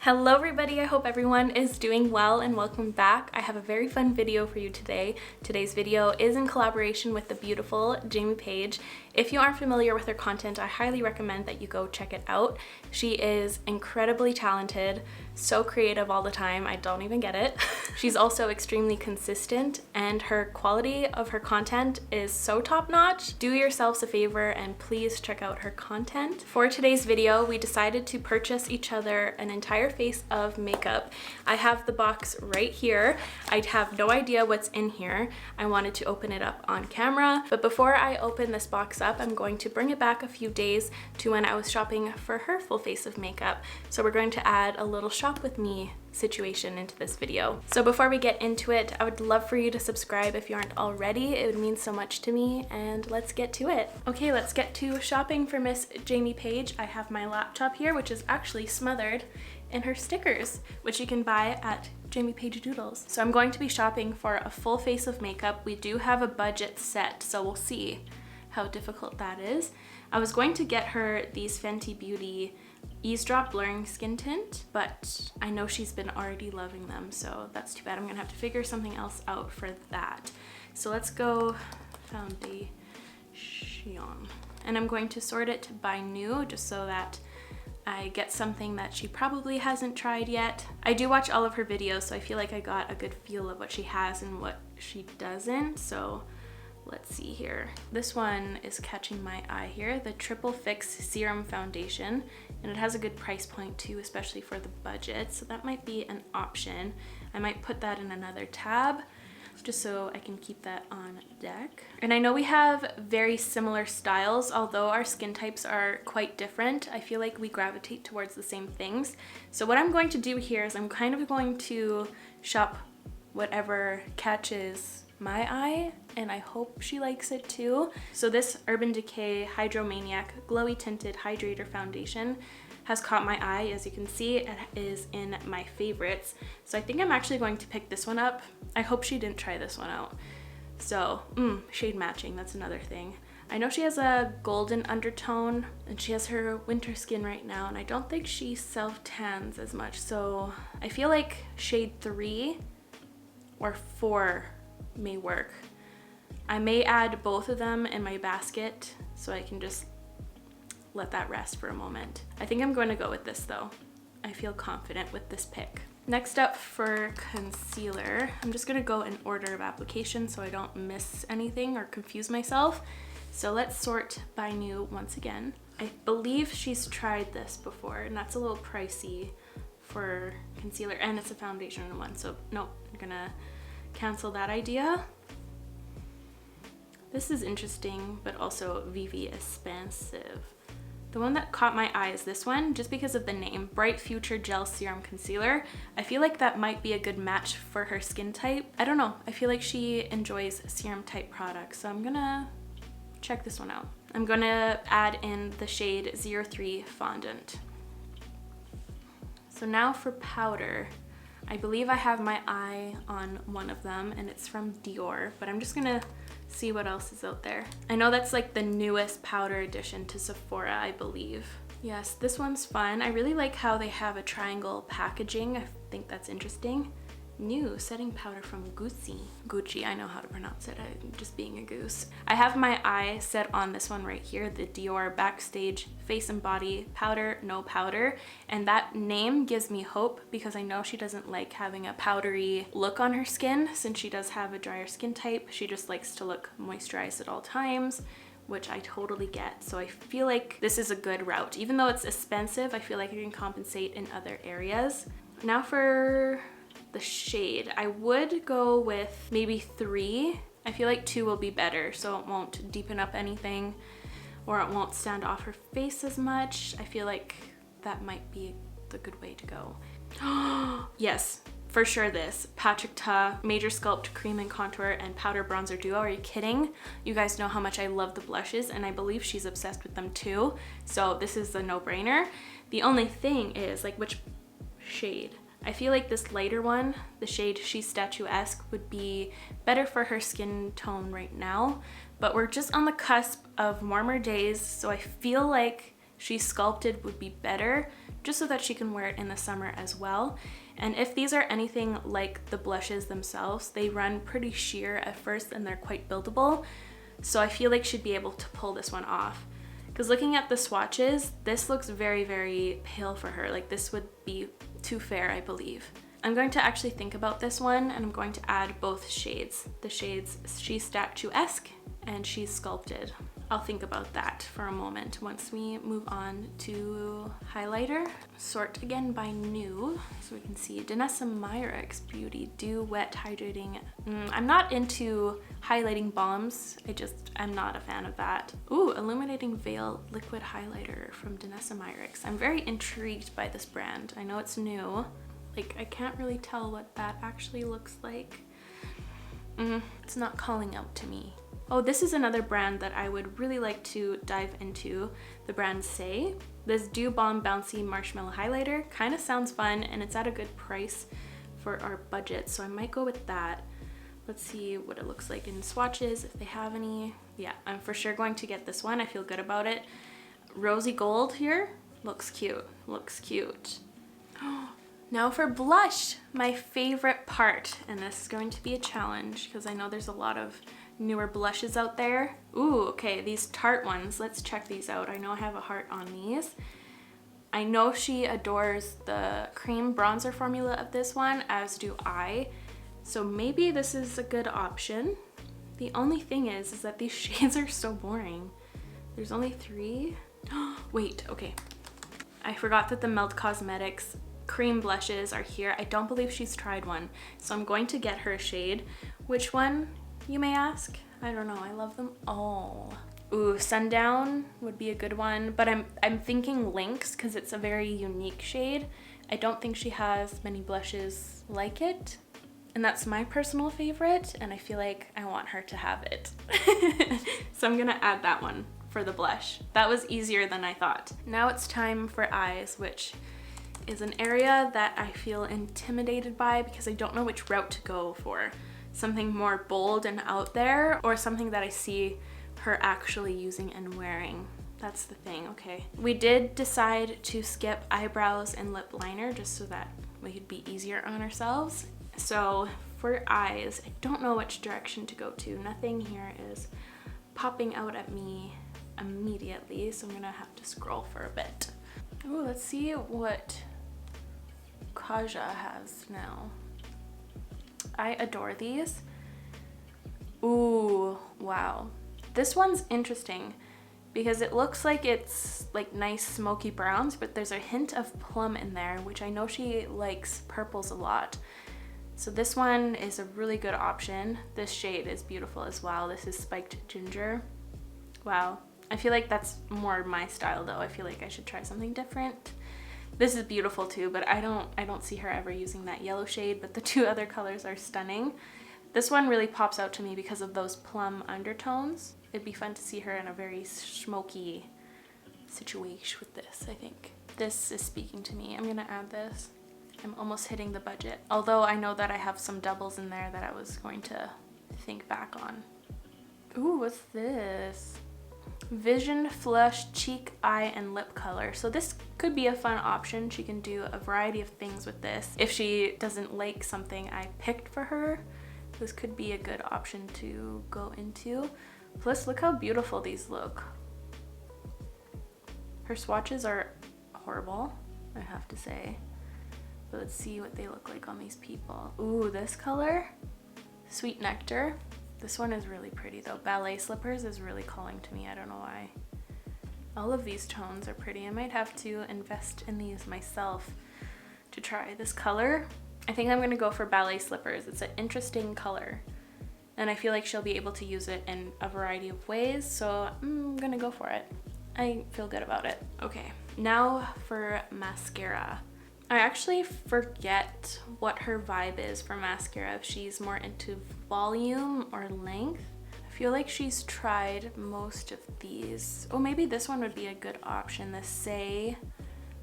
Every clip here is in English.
Hello everybody, I hope everyone is doing well and welcome back. I have a very fun video for you today. Today's video is in collaboration with the beautiful Jamie Page. If you aren't familiar with her content, I highly recommend that you go check it out. She is incredibly talented, so creative all the time, I don't even get it. She's also extremely consistent and her quality of her content is so top-notch. Do yourselves a favor and please check out her content. For today's video, we decided to purchase each other an entire face of makeup. I have the box right here. I have no idea what's in here. I wanted to open it up on camera, but before I open this box up, I'm going to bring it back a few days to when I was shopping for her full face of makeup. So we're going to add a little shop with me situation into this video. So before we get into it, I would love for you to subscribe if you aren't already. It would mean so much to me, and let's get to it. Okay, let's get to shopping for Miss Jamie Page. I have my laptop here, which is actually smothered in her stickers, which you can buy at Jamie Page Doodles. So I'm going to be shopping for a full face of makeup. We do have a budget set, so we'll see how difficult that is. I was going to get her these Fenty Beauty Eavesdrop Blurring Skin Tint, but I know she's been already loving them, so that's too bad. I'm gonna have to figure something else out for that. So let's go foundation. And I'm going to sort it by new, just so that I get something that she probably hasn't tried yet. I do watch all of her videos, so I feel like I got a good feel of what she has and what she doesn't, so let's see here. This one is catching my eye here, the Triple Fix Serum Foundation, and it has a good price point too, especially for the budget, so that might be an option. I might put that in another tab, just so I can keep that on deck. And I know we have very similar styles, although our skin types are quite different. I feel like we gravitate towards the same things. So what I'm going to do here is I'm kind of going to shop whatever catches my eye, and I hope she likes it too. So this Urban Decay Hydromaniac Glowy Tinted Hydrator Foundation has caught my eye. As you can see, it is in my favorites. So I think I'm actually going to pick this one up. I hope she didn't try this one out. So, shade matching, that's another thing. I know she has a golden undertone and she has her winter skin right now, and I don't think she self-tans as much. So I feel like shade 3 or 4 may work. I may add both of them in my basket so I can just let that rest for a moment. I think I'm going to go with this though. I feel confident with this pick. Next up for concealer, I'm just gonna go in order of application so I don't miss anything or confuse myself. So let's sort by new once again. I believe she's tried this before, and that's a little pricey for concealer, and it's a foundation one, so no, I'm gonna cancel that idea. This is interesting, but also VV expensive. The one that caught my eye is this one, just because of the name, Bright Future Gel Serum Concealer. I feel like that might be a good match for her skin type. I don't know, I feel like she enjoys serum type products, so I'm gonna check this one out. I'm gonna add in the shade 03 Fondant. So now for powder. I believe I have my eye on one of them, and it's from Dior, but I'm just gonna see what else is out there. I know that's like the newest powder addition to Sephora, I believe. Yes, this one's fun. I really like how they have a triangle packaging. I think that's interesting. New setting powder from Gucci, I know how to pronounce it, I'm just being a goose. I have my eye set on this one right here, the Dior Backstage Face and Body Powder No Powder, and that name gives me hope because I know she doesn't like having a powdery look on her skin. Since she does have a drier skin type, she just likes to look moisturized at all times, which I totally get. So I feel like this is a good route. Even though it's expensive, I feel like I can compensate in other areas. Now for the shade, I would go with maybe 3. I feel like 2 will be better, so it won't deepen up anything or it won't stand off her face as much. I feel like that might be the good way to go. Yes, for sure this. Patrick Ta Major Sculpt Cream and Contour and Powder Bronzer Duo. Are you kidding? You guys know how much I love the blushes, and I believe she's obsessed with them too. So this is a no-brainer. The only thing is, like, which shade? I feel like this lighter one, the shade She's Statuesque, would be better for her skin tone right now, but we're just on the cusp of warmer days, so I feel like She's Sculpted would be better just so that she can wear it in the summer as well. And if these are anything like the blushes themselves, they run pretty sheer at first and they're quite buildable. So I feel like she'd be able to pull this one off. Because looking at the swatches, this looks very, very pale for her. Like this would be too fair, I believe. I'm going to actually think about this one, and I'm going to add both shades. The shades She's Statuesque and She's Sculpted. I'll think about that for a moment once we move on to highlighter. Sort again by new, so we can see Danessa Myricks Beauty Dew Wet Hydrating. I'm not into highlighting balms. I'm not a fan of that. Ooh, Illuminating Veil Liquid Highlighter from Danessa Myricks. I'm very intrigued by this brand. I know it's new. Like, I can't really tell what that actually looks like. It's not calling out to me. Oh, this is another brand that I would really like to dive into. The brand Say. This Dew Balm Bouncy Marshmallow Highlighter kind of sounds fun, and it's at a good price for our budget, so I might go with that. Let's see what it looks like in swatches, if they have any. Yeah, I'm for sure going to get this one. I feel good about it. Rosy gold here. Looks cute. Looks cute. Now for blush, my favorite part, and this is going to be a challenge because I know there's a lot of newer blushes out there. Ooh, okay, these Tarte ones, let's check these out. I know I have a heart on these. I know she adores the cream bronzer formula of this one, as do I. So maybe this is a good option. The only thing is that these shades are so boring. There's only 3. Wait, okay. I forgot that the Melt Cosmetics cream blushes are here. I don't believe she's tried one, so I'm going to get her a shade. Which one, you may ask? I don't know, I love them all. Ooh, Sundown would be a good one, but I'm thinking Lynx because it's a very unique shade. I don't think she has many blushes like it, and that's my personal favorite, and I feel like I want her to have it. So I'm gonna add that one for the blush. That was easier than I thought. Now it's time for eyes, which is an area that I feel intimidated by because I don't know which route to go for. Something more bold and out there, or something that I see her actually using and wearing. That's the thing. Okay, we did decide to skip eyebrows and lip liner just so that we could be easier on ourselves. So for eyes, I don't know which direction to go to. Nothing here is popping out at me immediately, so I'm gonna have to scroll for a bit. Oh, let's see what Kaja has now. I adore these. Ooh, wow. This one's interesting because it looks like it's like nice smoky browns, but there's a hint of plum in there, which I know she likes purples a lot. So this one is a really good option. This shade is beautiful as well. This is Spiked Ginger. Wow. I feel like that's more my style though. I feel like I should try something different. This is beautiful too, but I don't see her ever using that yellow shade, but the 2 other colors are stunning. This one really pops out to me because of those plum undertones. It'd be fun to see her in a very smoky situation with this, I think. This is speaking to me. I'm gonna add this. I'm almost hitting the budget. Although I know that I have some doubles in there that I was going to think back on. Ooh, what's this? Vision Flush Cheek, Eye, and Lip Color. So this could be a fun option. She can do a variety of things with this. If she doesn't like something I picked for her, this could be a good option to go into. Plus, look how beautiful these look. Her swatches are horrible, I have to say. But let's see what they look like on these people. Ooh, this color, Sweet Nectar. This one is really pretty though. Ballet Slippers is really calling to me, I don't know why. All of these tones are pretty. I might have to invest in these myself to try this color. I think I'm gonna go for Ballet Slippers. It's an interesting color, and I feel like she'll be able to use it in a variety of ways, so I'm gonna go for it. I feel good about it. Okay, now for mascara. I actually forget what her vibe is for mascara, if she's more into volume or length. I feel like she's tried most of these. Oh, maybe this one would be a good option. The Say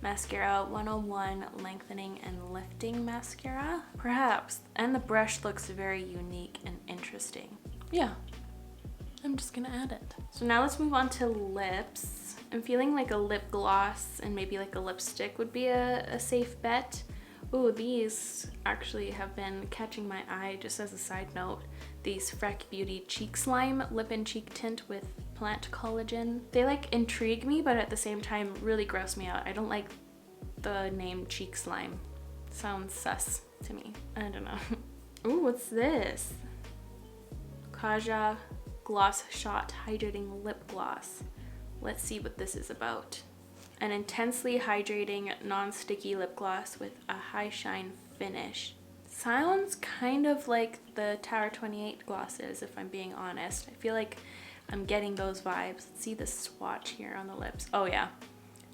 Mascara 101 Lengthening and Lifting Mascara, perhaps. And the brush looks very unique and interesting. Yeah, I'm just gonna add it. So now let's move on to lips. I'm feeling like a lip gloss and maybe like a lipstick would be a safe bet. Ooh, these actually have been catching my eye. Just as a side note, these Freck Beauty Cheek Slime Lip and Cheek Tint with plant collagen. They like intrigue me, but at the same time really gross me out. I don't like the name cheek slime. Sounds sus to me. I don't know. Ooh, what's this? Kaja Gloss Shot Hydrating Lip Gloss. Let's see what this is about. An intensely hydrating, non-sticky lip gloss with a high shine finish. Sounds kind of like the Tower 28 glosses, if I'm being honest. I feel like I'm getting those vibes. Let's see the swatch here on the lips. Oh yeah,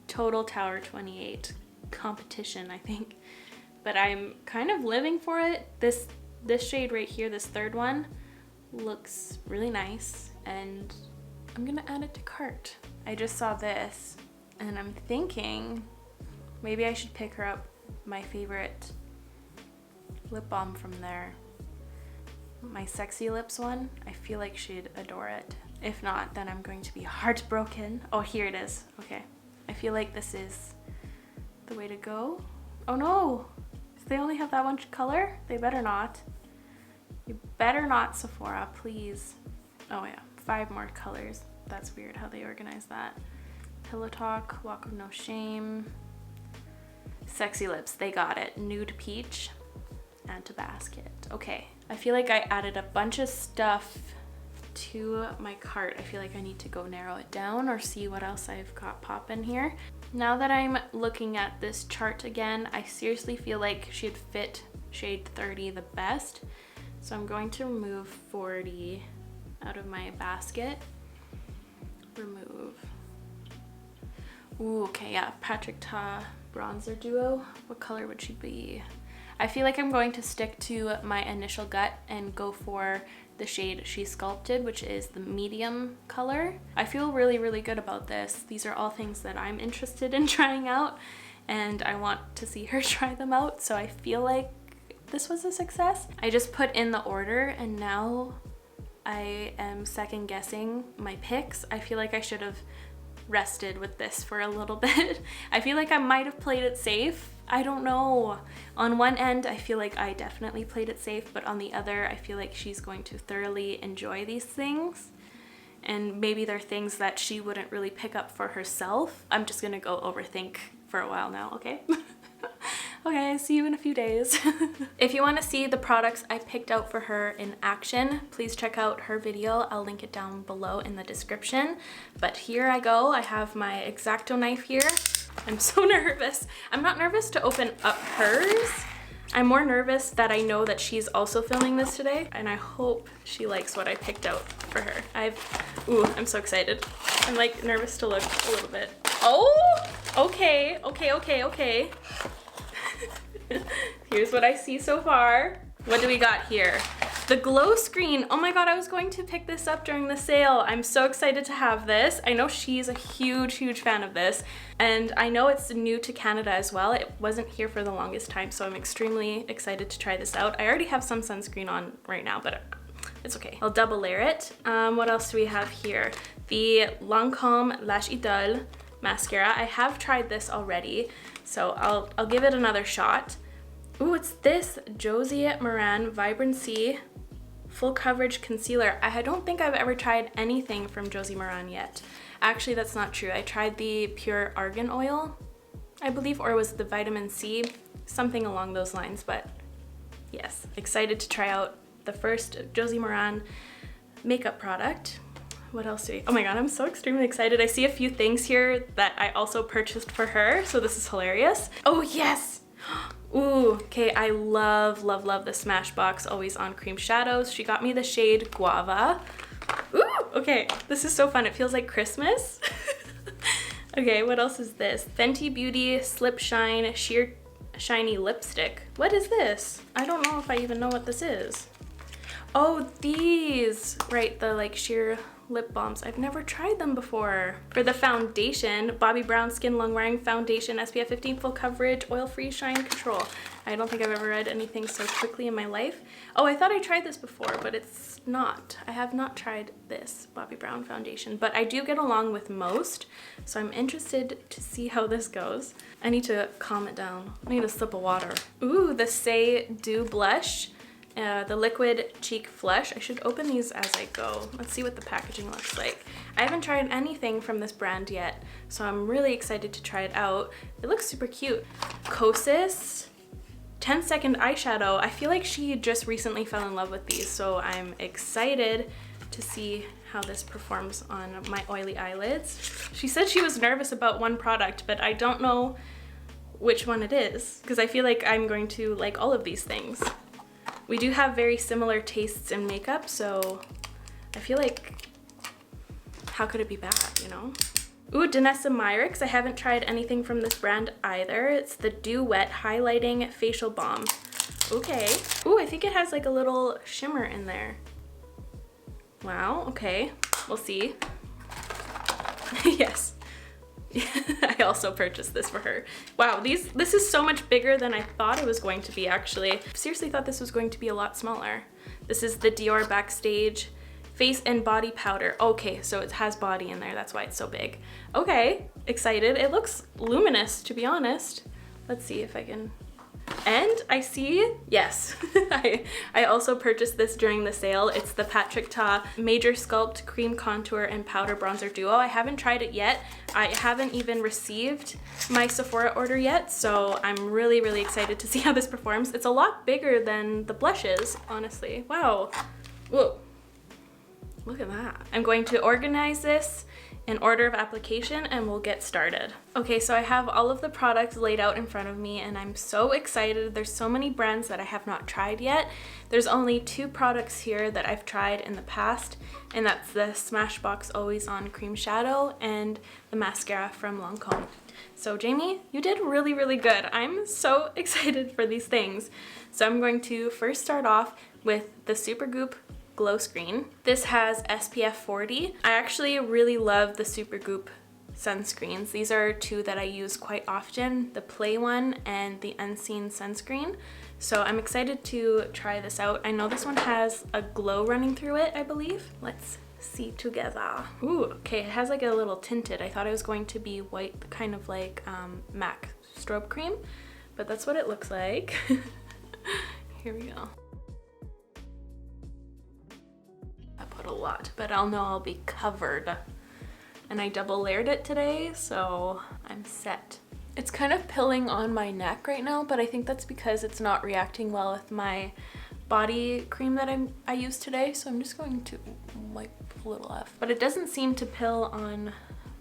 total Tower 28 competition, I think. But I'm kind of living for it. This shade right here, this third one, looks really nice, and I'm gonna add it to cart. I just saw this, and I'm thinking maybe I should pick her up my favorite lip balm from there. My Sexy Lips one. I feel like she'd adore it. If not, then I'm going to be heartbroken. Oh, here it is. Okay. I feel like this is the way to go. Oh no! If they only have that one color, they better not. You better not, Sephora, please. Oh yeah, 5 more colors. That's weird how they organize that. Pillow Talk, Walk of No Shame. Sexy Lips, they got it. Nude Peach, add to basket. Okay, I feel like I added a bunch of stuff to my cart. I feel like I need to go narrow it down or see what else I've got poppin' here. Now that I'm looking at this chart again, I seriously feel like she'd fit shade 30 the best. So I'm going to remove 40 out of my basket. Remove. Ooh, okay, yeah, Patrick Ta bronzer duo. What color would she be? I feel like I'm going to stick to my initial gut and go for the shade She Sculpted, which is the medium color. I feel really, really good about this. These are all things that I'm interested in trying out, and I want to see her try them out, so I feel like this was a success. I just put in the order, and now I am second guessing my picks. I feel like I should have rested with this for a little bit. I feel like I might have played it safe. I don't know. On one end, I feel like I definitely played it safe, but on the other, I feel like she's going to thoroughly enjoy these things. And maybe they're things that she wouldn't really pick up for herself. I'm just gonna go overthink for a while now, okay? Okay, see you in a few days. If you want to see the products I picked out for her in action, please check out her video. I'll link it down below in the description. But here I go. I have my X-Acto knife here. I'm so nervous. I'm not nervous to open up hers. I'm more nervous that I know that she's also filming this today, and I hope she likes what I picked out for her. Ooh, I'm so excited. I'm like nervous to look a little bit. Oh, okay. Here's what I see so far. What do we got here? The glow screen. Oh my god, I was going to pick this up during the sale. I'm so excited to have this. I know she's a huge, huge fan of this, and I know it's new to Canada as well. It wasn't here for the longest time, so I'm extremely excited to try this out. I already have some sunscreen on right now, but it's okay. I'll double layer it. What else do we have here? The Lancome Lash Idole mascara. I have tried this already, so I'll give it another shot. Ooh, it's this Josie Maran Vibrancy Full Coverage Concealer. I don't think I've ever tried anything from Josie Maran yet. Actually, that's not true. I tried the Pure Argan Oil, I believe, or it was the Vitamin C, something along those lines, but yes. Excited to try out the first Josie Maran makeup product. What else do we? Oh my god, I'm so extremely excited. I see a few things here that I also purchased for her, so this is hilarious. Oh yes! Ooh, okay, I love the Smashbox Always On Cream Shadows. She got me the shade Guava. Ooh, okay, this is so fun. It feels like Christmas. Okay, what else is this? Fenty Beauty Slip Shine Sheer Shiny Lipstick. What is this? I don't know if I even know what this is. Oh, these, right, the like sheer lip balms. I've never tried them before. For the foundation, Bobbi Brown Skin Long Wearing Foundation, SPF 15 Full Coverage, Oil-Free Shine Control. I don't think I've ever read anything so quickly in my life. Oh, I thought I tried this before, but it's not. I have not tried this Bobbi Brown foundation, but I do get along with most, so I'm interested to see how this goes. I need to calm it down. I need a sip of water. Ooh, the Say Do Blush. The liquid cheek flush. I should open these as I go. Let's see what the packaging looks like. I haven't tried anything from this brand yet, so I'm really excited to try it out. It looks super cute. Kosas 10-second eyeshadow. I feel like she just recently fell in love with these, so I'm excited to see how this performs on my oily eyelids. She said she was nervous about one product, but I don't know which one it is, because I feel like I'm going to like all of these things. We do have very similar tastes in makeup, so I feel like, how could it be bad, you know? Ooh, Danessa Myricks. I haven't tried anything from this brand either. It's the Dew Wet Highlighting Facial Balm. Okay. Ooh, I think it has like a little shimmer in there. Wow, okay. We'll see. Yes. I also purchased this for her. Wow, this is so much bigger than I thought it was going to be, actually. Seriously thought this was going to be a lot smaller. This is the Dior Backstage Face and Body Powder. Okay, so it has body in there, that's why it's so big. Okay, excited. It looks luminous, to be honest. Let's see if I can... And I see, yes, I also purchased this during the sale. It's the Patrick Ta Major Sculpt Cream Contour and Powder Bronzer Duo. I haven't tried it yet. I haven't even received my Sephora order yet, so I'm really, really excited to see how this performs. It's a lot bigger than the blushes, honestly. Wow. Whoa. Look at that. I'm going to organize this in order of application and we'll get started. Okay, so I have all of the products laid out in front of me and I'm so excited. There's so many brands that I have not tried yet. There's only 2 products here that I've tried in the past, and that's the Smashbox Always On Cream Shadow and the mascara from Lancome. So Jamie, you did really, really good. I'm so excited for these things. So I'm going to first start off with the Supergoop Glow Screen. This has SPF 40. I actually really love the Supergoop sunscreens. These are 2 that I use quite often, the Play one and the Unseen sunscreen. So I'm excited to try this out. I know this one has a glow running through it, I believe. Let's see together. Ooh, okay, it has like a little tinted. I thought it was going to be white, kind of like MAC strobe cream, but that's what it looks like. Here we go. A lot, but I'll know I'll be covered. And I double layered it today, so I'm set. It's kind of pilling on my neck right now, but I think that's because it's not reacting well with my body cream that I used today, so I'm just going to wipe a little off. But it doesn't seem to pill on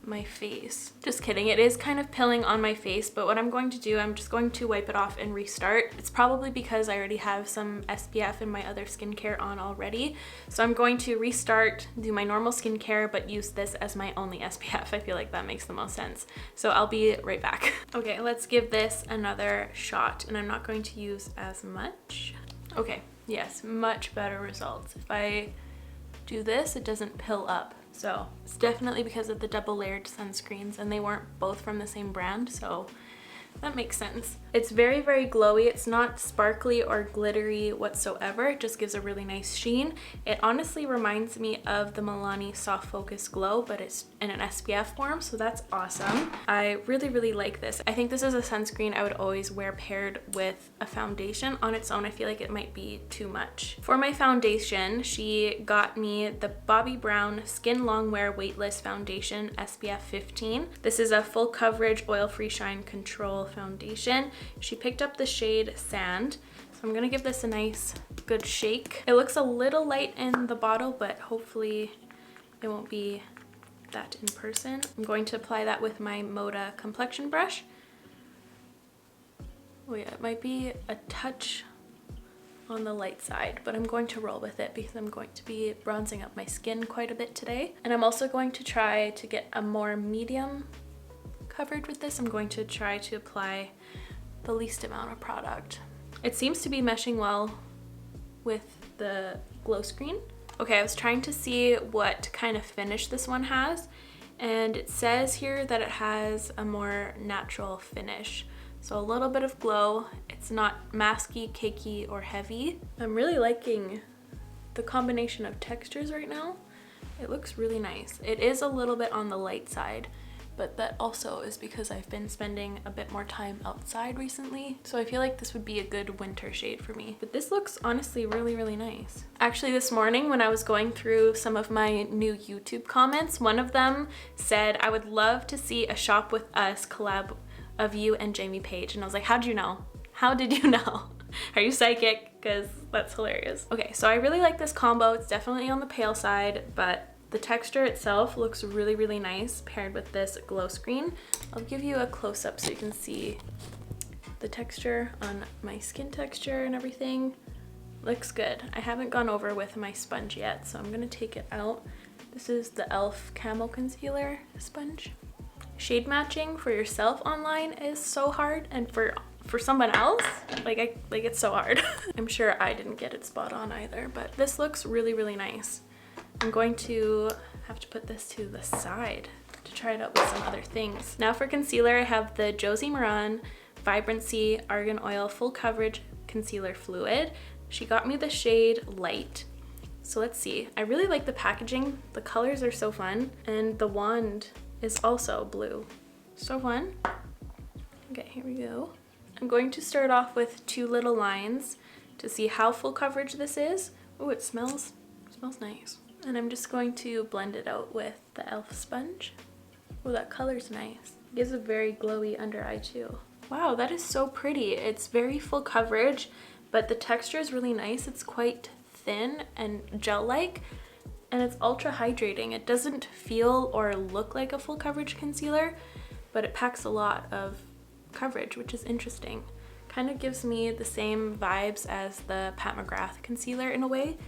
my face. Just kidding, it is kind of pilling on my face, but what I'm going to do, I'm just going to wipe it off and restart. It's probably because I already have some SPF in my other skincare on already. So I'm going to restart, do my normal skincare, but use this as my only SPF. I feel like that makes the most sense. So I'll be right back. Okay, let's give this another shot, and I'm not going to use as much. Okay, yes, much better results. If I do this, it doesn't pill up. So it's definitely because of the double layered sunscreens, and they weren't both from the same brand, so that makes sense. It's very, very glowy. It's not sparkly or glittery whatsoever. It just gives a really nice sheen. It honestly reminds me of the Milani Soft Focus Glow, but it's in an SPF form, so that's awesome. I really, really like this. I think this is a sunscreen I would always wear paired with a foundation. On its own, I feel like it might be too much. For my foundation, she got me the Bobbi Brown Skin Long Wear Weightless Foundation SPF 15. This is a full coverage oil-free shine control foundation. She picked up the shade Sand, so I'm gonna give this a nice good shake. It looks a little light in the bottle, but hopefully it won't be that in person. I'm going to apply that with my Moda complexion brush. Oh yeah, it might be a touch on the light side, but I'm going to roll with it because I'm going to be bronzing up my skin quite a bit today. And I'm also going to try to get a more medium coverage with this. I'm going to try to apply the least amount of product. It seems to be meshing well with the glow screen. Okay, I was trying to see what kind of finish this one has, and it says here that it has a more natural finish. So a little bit of glow. It's not masky, cakey, or heavy. I'm really liking the combination of textures right now. It looks really nice. It is a little bit on the light side, but that also is because I've been spending a bit more time outside recently. So I feel like this would be a good winter shade for me. But this looks honestly really, really nice. Actually, this morning when I was going through some of my new YouTube comments, one of them said, I would love to see a Shop With Us collab of you and Jamie Page. And I was like, how'd you know? How did you know? Are you psychic? Because that's hilarious. Okay, so I really like this combo. It's definitely on the pale side, but the texture itself looks really, really nice paired with this glow screen. I'll give you a close-up so you can see the texture on my skin texture and everything. Looks good. I haven't gone over with my sponge yet, so I'm gonna take it out. This is the e.l.f. Camo Concealer sponge. Shade matching for yourself online is so hard, and for someone else, like it's so hard. I'm sure I didn't get it spot on either, but this looks really, really nice. I'm going to have to put this to the side to try it out with some other things. Now for concealer, I have the Josie Maran Vibrancy Argan Oil Full Coverage Concealer Fluid. She got me the shade Light. So let's see. I really like the packaging. The colors are so fun. And the wand is also blue. So fun. Okay, here we go. I'm going to start off with two little lines to see how full coverage this is. Oh, it smells nice. And I'm just going to blend it out with the e.l.f. sponge. Oh, that color's nice. It gives a very glowy under eye too. Wow, that is so pretty. It's very full coverage, but the texture is really nice. It's quite thin and gel-like, and it's ultra hydrating. It doesn't feel or look like a full coverage concealer, but it packs a lot of coverage, which is interesting. Kind of gives me the same vibes as the Pat McGrath concealer in a way.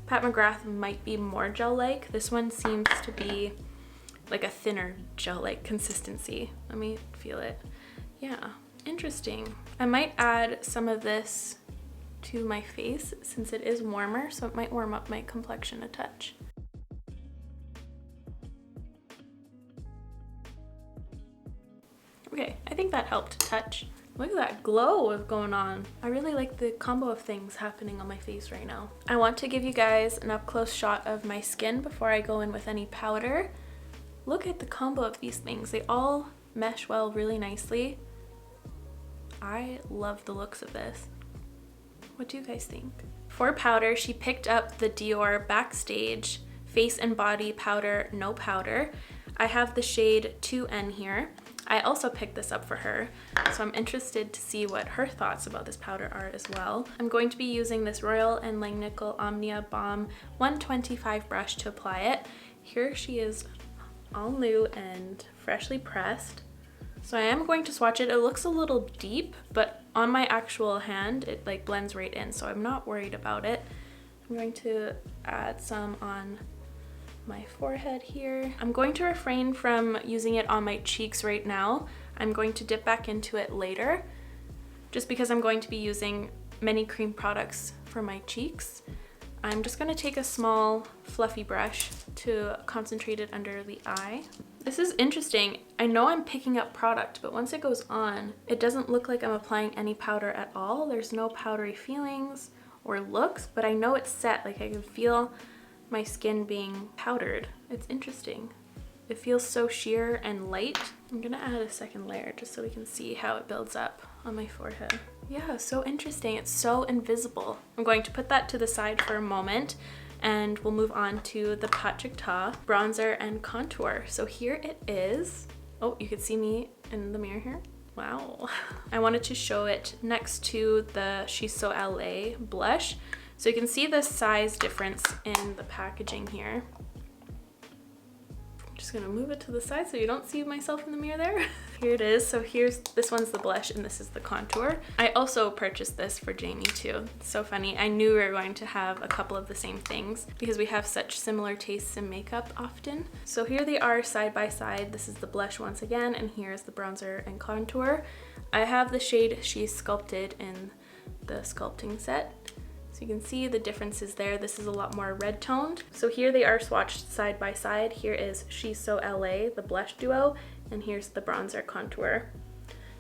Pat McGrath might be more gel-like. This one seems to be like a thinner gel-like consistency. Let me feel it. Yeah, interesting. I might add some of this to my face since it is warmer, so it might warm up my complexion a touch. Okay, I think that helped a touch. Look at that glow going on. I really like the combo of things happening on my face right now. I want to give you guys an up-close shot of my skin before I go in with any powder. Look at the combo of these things. They all mesh well really nicely. I love the looks of this. What do you guys think? For powder, she picked up the Dior Backstage Face and Body Powder No Powder. I have the shade 2N here. I also picked this up for her, so I'm interested to see what her thoughts about this powder are as well. I'm going to be using this Royal & Langnickel Omnia Balm 125 brush to apply it. Here she is all new and freshly pressed. So I am going to swatch it. It looks a little deep, but on my actual hand, it like blends right in, so I'm not worried about it. I'm going to add some on my forehead here. I'm going to refrain from using it on my cheeks right now. I'm going to dip back into it later, just because I'm going to be using many cream products for my cheeks. I'm just gonna take a small fluffy brush to concentrate it under the eye. This is interesting. I know I'm picking up product, but once it goes on, it doesn't look like I'm applying any powder at all. There's no powdery feelings or looks, but I know it's set. Like I can feel my skin being powdered. It's interesting. It feels so sheer and light. I'm gonna add a second layer just so we can see how it builds up on my forehead. Yeah, so interesting. It's so invisible. I'm going to put that to the side for a moment and we'll move on to the Patrick Ta bronzer and contour. So here it is. Oh, you can see me in the mirror here. Wow. I wanted to show it next to the She's So LA blush. So you can see the size difference in the packaging here. I'm just gonna move it to the side so you don't see myself in the mirror there. Here it is. So this one's the blush and this is the contour. I also purchased this for Jamie too. It's so funny. I knew we were going to have a couple of the same things because we have such similar tastes in makeup often. So here they are side by side. This is the blush once again, and here's the bronzer and contour. I have the shade She's Sculpted in the sculpting set. So you can see the differences there. This is a lot more red toned. So here they are swatched side by side. Here is She's So LA, the blush duo, and here's the bronzer contour.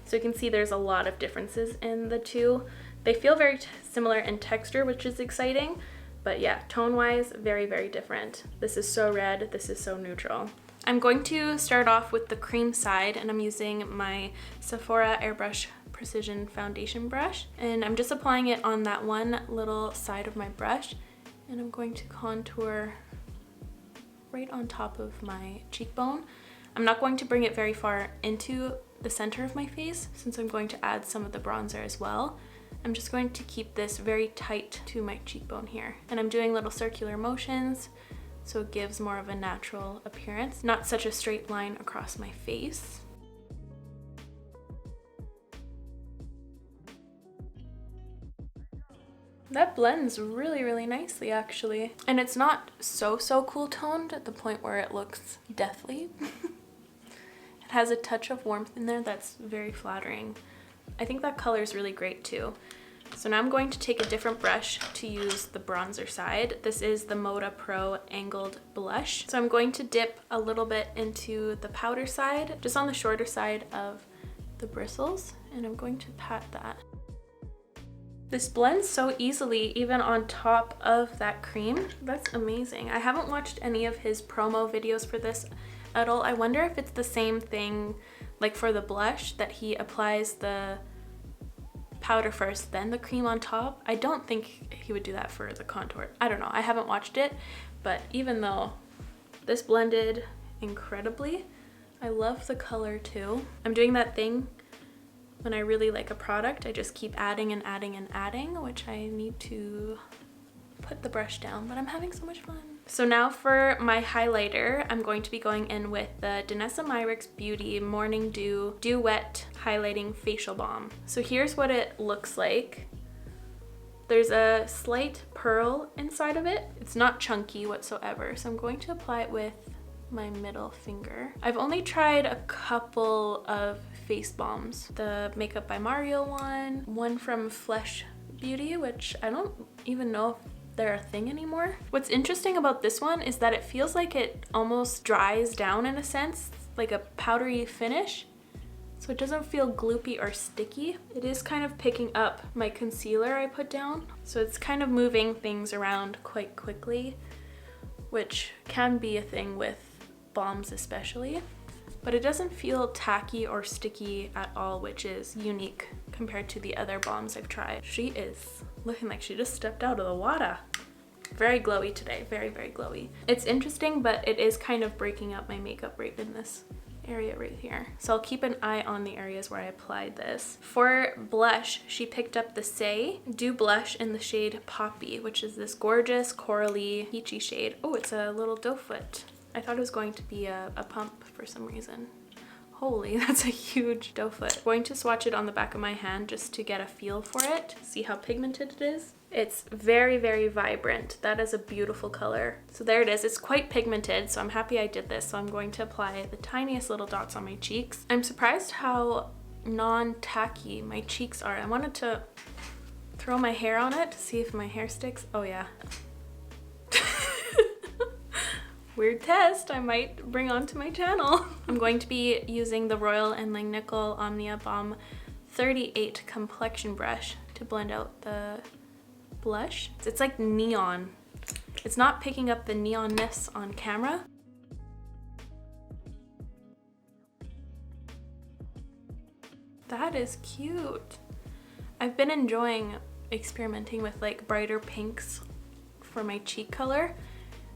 So you can see there's a lot of differences in the two. They feel very similar in texture, which is exciting, but yeah, tone-wise, very, very different. This is so red, this is so neutral. I'm going to start off with the cream side, and I'm using my Sephora Airbrush Precision Foundation brush, and I'm just applying it on that one little side of my brush, and I'm going to contour right on top of my cheekbone. I'm not going to bring it very far into the center of my face since I'm going to add some of the bronzer as well. I'm just going to keep this very tight to my cheekbone here, and I'm doing little circular motions so it gives more of a natural appearance, not such a straight line across my face. That blends really, really nicely actually. And it's not so cool toned at the point where it looks deathly. It has a touch of warmth in there that's very flattering. I think that color is really great too. So now I'm going to take a different brush to use the bronzer side. This is the Moda Pro Angled Blush. So I'm going to dip a little bit into the powder side, just on the shorter side of the bristles, and I'm going to pat that. This blends so easily, even on top of that cream. That's amazing. I haven't watched any of his promo videos for this at all. I wonder if it's the same thing like for the blush, that he applies the powder first, then the cream on top. I don't think he would do that for the contour. I don't know, I haven't watched it, but even though this blended incredibly, I love the color too. I'm doing that thing when I really like a product, I just keep adding and adding and adding, which I need to put the brush down, but I'm having so much fun. So now for my highlighter, I'm going to be going in with the Danessa Myricks Beauty Morning Dew Dew Wet Highlighting Facial Balm. So here's what it looks like. There's a slight pearl inside of it. It's not chunky whatsoever, so I'm going to apply it with my middle finger. I've only tried a couple of face balms. The Makeup by Mario one from Flesh Beauty, which I don't even know if they're a thing anymore. What's interesting about this one is that it feels like it almost dries down in a sense, like a powdery finish. So it doesn't feel gloopy or sticky. It is kind of picking up my concealer I put down. So it's kind of moving things around quite quickly, which can be a thing with balms especially. But it doesn't feel tacky or sticky at all, which is unique compared to the other balms I've tried. She is looking like she just stepped out of the water. Very glowy today, very, very glowy. It's interesting, but it is kind of breaking up my makeup right in this area right here. So I'll keep an eye on the areas where I applied this. For blush, she picked up the Say Dew Blush in the shade Poppy, which is this gorgeous corally peachy shade. Oh, it's a little doe foot. I thought it was going to be a pump for some reason. Holy, that's a huge doe foot. I'm going to swatch it on the back of my hand just to get a feel for it, see how pigmented it is. It's very, very vibrant. That is a beautiful color. So there it is. It's quite pigmented, so I'm happy I did this. So I'm going to apply the tiniest little dots on my cheeks. I'm surprised how non-tacky my cheeks are. I wanted to throw my hair on it to see if my hair sticks. Oh yeah. Weird test I might bring onto my channel. I'm going to be using the Royal & Langnickel Omnia Balm 38 complexion brush to blend out the blush. It's like neon. It's not picking up the neonness on camera. That is cute. I've been enjoying experimenting with like brighter pinks for my cheek color,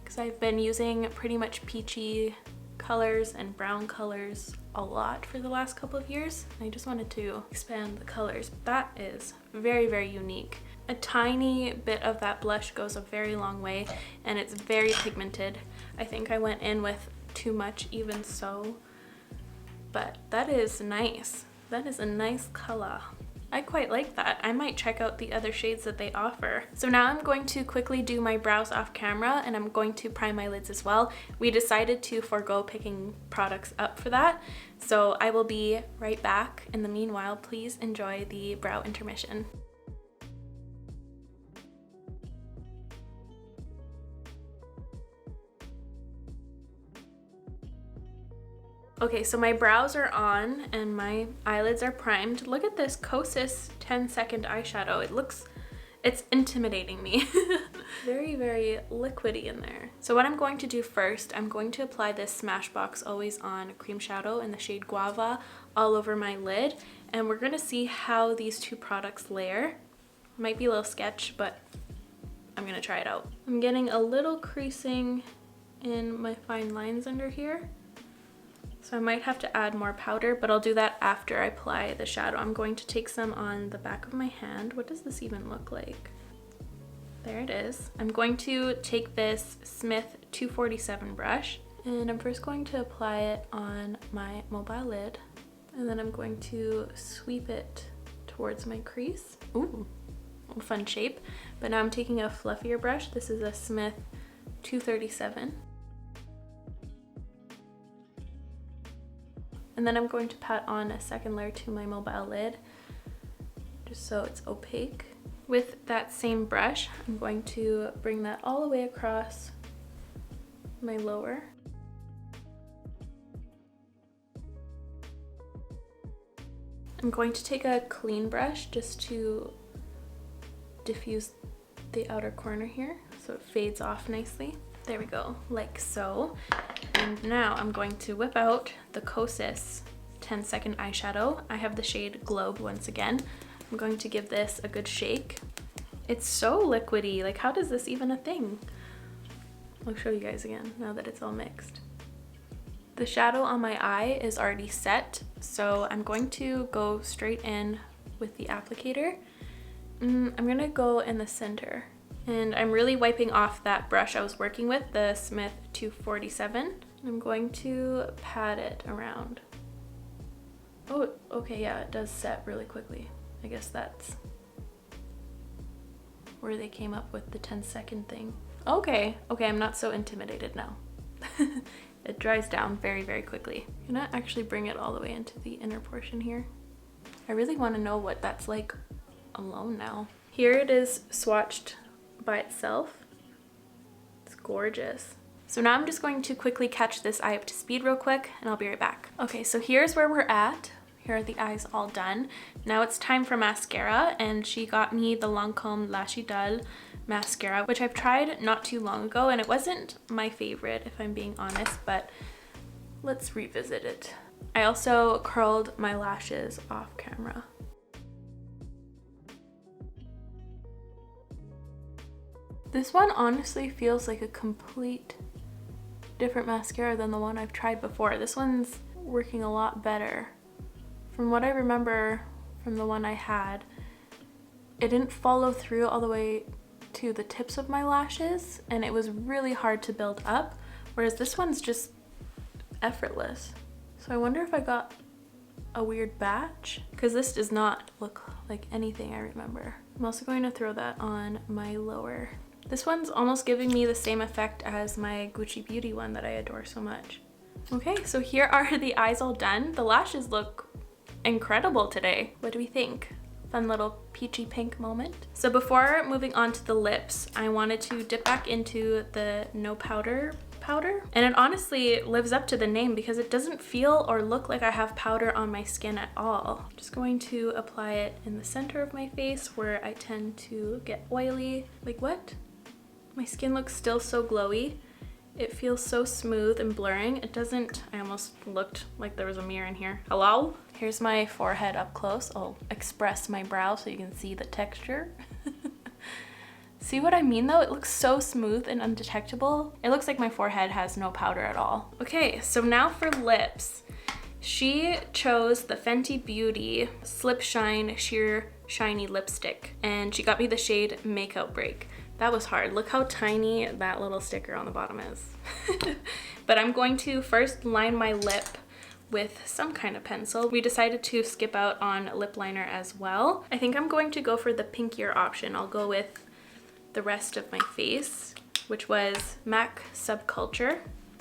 because I've been using pretty much peachy colors and brown colors a lot for the last couple of years. I just wanted to expand the colors. That is very, very unique. A tiny bit of that blush goes a very long way, and it's very pigmented. I think I went in with too much even so, but that is nice. That is a nice color. I quite like that. I might check out the other shades that they offer. So now I'm going to quickly do my brows off camera, and I'm going to prime my lids as well. We decided to forego picking products up for that, so I will be right back. In the meanwhile, please enjoy the brow intermission. Okay, so my brows are on and my eyelids are primed. Look at this Kosas 10-second eyeshadow. It's intimidating me. Very, very liquidy in there. So what I'm going to do first, I'm going to apply this Smashbox Always On cream shadow in the shade Guava all over my lid. And we're gonna see how these two products layer. Might be a little sketch, but I'm gonna try it out. I'm getting a little creasing in my fine lines under here. So I might have to add more powder, but I'll do that after I apply the shadow. I'm going to take some on the back of my hand. What does this even look like? There it is. I'm going to take this Smith 247 brush, and I'm first going to apply it on my mobile lid, and then I'm going to sweep it towards my crease. Ooh, fun shape. But now I'm taking a fluffier brush. This is a Smith 237. And then I'm going to pat on a second layer to my mobile lid, just so it's opaque. With that same brush, I'm going to bring that all the way across my lower. I'm going to take a clean brush just to diffuse the outer corner here so it fades off nicely. There we go, like so. And now I'm going to whip out the Kosas 10-second eyeshadow. I have the shade Globe once again. I'm going to give this a good shake. It's so liquidy, like how does this even a thing? I'll show you guys again now that it's all mixed. The shadow on my eye is already set, so I'm going to go straight in with the applicator. I'm gonna go in the center. And I'm really wiping off that brush I was working with, the Smith 247. I'm going to pat it around. Oh, okay, yeah, it does set really quickly. I guess that's where they came up with the 10-second thing. Okay, I'm not so intimidated now. It dries down very, very quickly. I'm gonna actually bring it all the way into the inner portion here. I really want to know what that's like alone now. Here it is swatched by itself. It's gorgeous. So now I'm just going to quickly catch this eye up to speed real quick and I'll be right back. Okay, so here's where we're at. Here are the eyes all done. Now it's time for mascara, and she got me the Lancome Lash Idole mascara, which I've tried not too long ago, and it wasn't my favorite if I'm being honest, but let's revisit it. I also curled my lashes off camera. This one honestly feels like a complete different mascara than the one I've tried before. This one's working a lot better. From what I remember from the one I had, it didn't follow through all the way to the tips of my lashes, and it was really hard to build up, whereas this one's just effortless. So I wonder if I got a weird batch, because this does not look like anything I remember. I'm also going to throw that on my lower. This one's almost giving me the same effect as my Gucci Beauty one that I adore so much. Okay, so here are the eyes all done. The lashes look incredible today. What do we think? Fun little peachy pink moment. So before moving on to the lips, I wanted to dip back into the No Powder powder. And it honestly lives up to the name because it doesn't feel or look like I have powder on my skin at all. I'm just going to apply it in the center of my face where I tend to get oily. Like what? My skin looks still so glowy. It feels so smooth and blurring. It doesn't, I almost looked like there was a mirror in here. Hello? Here's my forehead up close. I'll express my brow so you can see the texture. See what I mean though? It looks so smooth and undetectable. It looks like my forehead has no powder at all. Okay, so now for lips. She chose the Fenty Beauty Slip Shine Sheer Shiny Lipstick, and she got me the shade Makeout Break. That was hard. Look how tiny that little sticker on the bottom is. But I'm going to first line my lip with some kind of pencil. We decided to skip out on lip liner as well. I think I'm going to go for the pinkier option. I'll go with the rest of my face, which was MAC Subculture.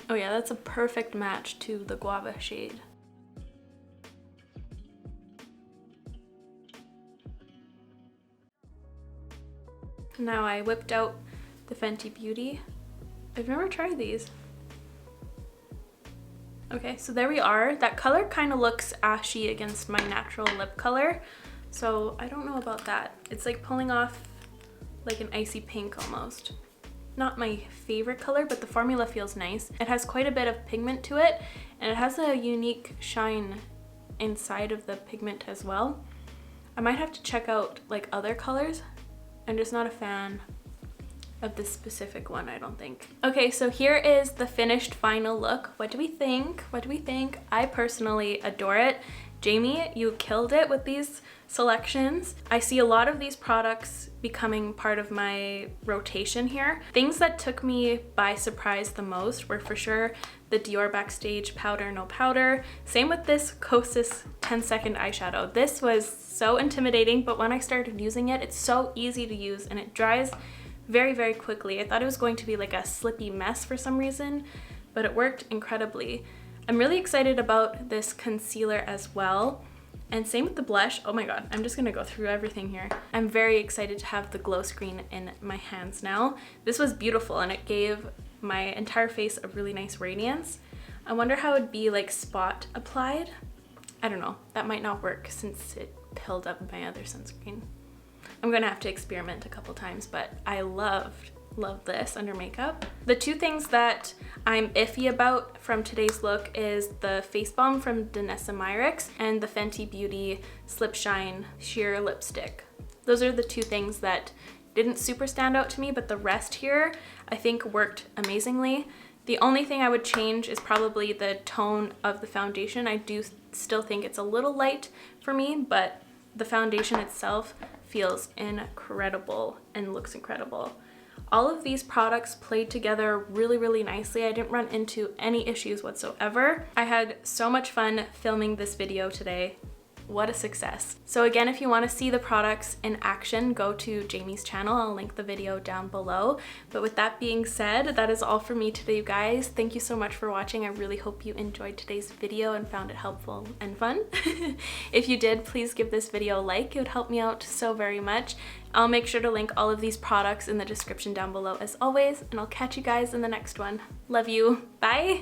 Oh yeah, that's a perfect match to the guava shade. Now I whipped out the Fenty Beauty. I've never tried these. Okay, so there we are. That color kind of looks ashy against my natural lip color, so I don't know about that. It's like pulling off like an icy pink almost. Not my favorite color, but the formula feels nice. It has quite a bit of pigment to it, and it has a unique shine inside of the pigment as well. I might have to check out like other colors. I'm just not a fan of this specific one, I don't think. Okay, so here is the finished final look. What do we think? What do we think? I personally adore it. Jamie, you killed it with these selections. I see a lot of these products becoming part of my rotation here. Things that took me by surprise the most were for sure the Dior Backstage Powder No Powder. Same with this Kosas 10-second eyeshadow. This was so intimidating, but when I started using it, it's so easy to use and it dries very, very quickly. I thought it was going to be like a slippy mess for some reason, but it worked incredibly. I'm really excited about this concealer as well. And same with the blush. Oh my god, I'm just gonna go through everything here. I'm very excited to have the glow screen in my hands now. This was beautiful and it gave my entire face a really nice radiance. I wonder how it'd be like spot applied. I don't know, that might not work since it pilled up my other sunscreen. I'm gonna have to experiment a couple times, but I love this under makeup. The two things that I'm iffy about from today's look is the face balm from Danessa Myricks and the Fenty Beauty Slip Shine Sheer Lipstick. Those are the two things that didn't super stand out to me, but the rest here I think worked amazingly. The only thing I would change is probably the tone of the foundation. I do still think it's a little light for me, but the foundation itself feels incredible and looks incredible. All of these products played together really, really nicely. I didn't run into any issues whatsoever. I had so much fun filming this video today. What a success. So again, if you want to see the products in action, go to Jamie's channel. I'll link the video down below. But with that being said, that is all for me today, you guys. Thank you so much for watching. I really hope you enjoyed today's video and found it helpful and fun. If you did, please give this video a like. It would help me out so very much. I'll make sure to link all of these products in the description down below as always, and I'll catch you guys in the next one. Love you. Bye.